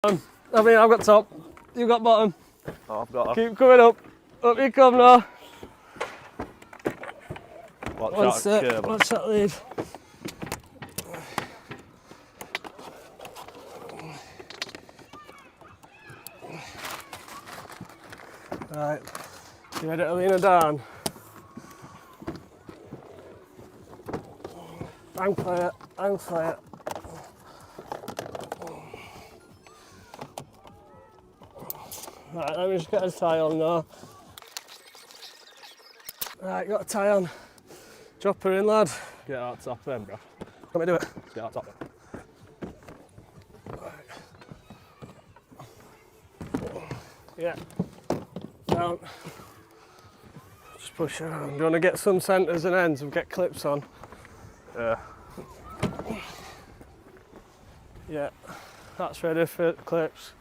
I mean, I've got top. You got bottom. Oh, I've got Keep coming up. Up you come now. watch that curve. Watch that lead. Right, you ready to lean her down? Hang fire, hang fire. Right, let me just get a tie on now. Right, got a tie on. Drop her in, lad. Get out top then, bro. Let me do it. Let's get out top then. Yeah. Down. Just push her around. Do you want to get some centres and ends and get clips on? Yeah. Yeah. That's ready for clips.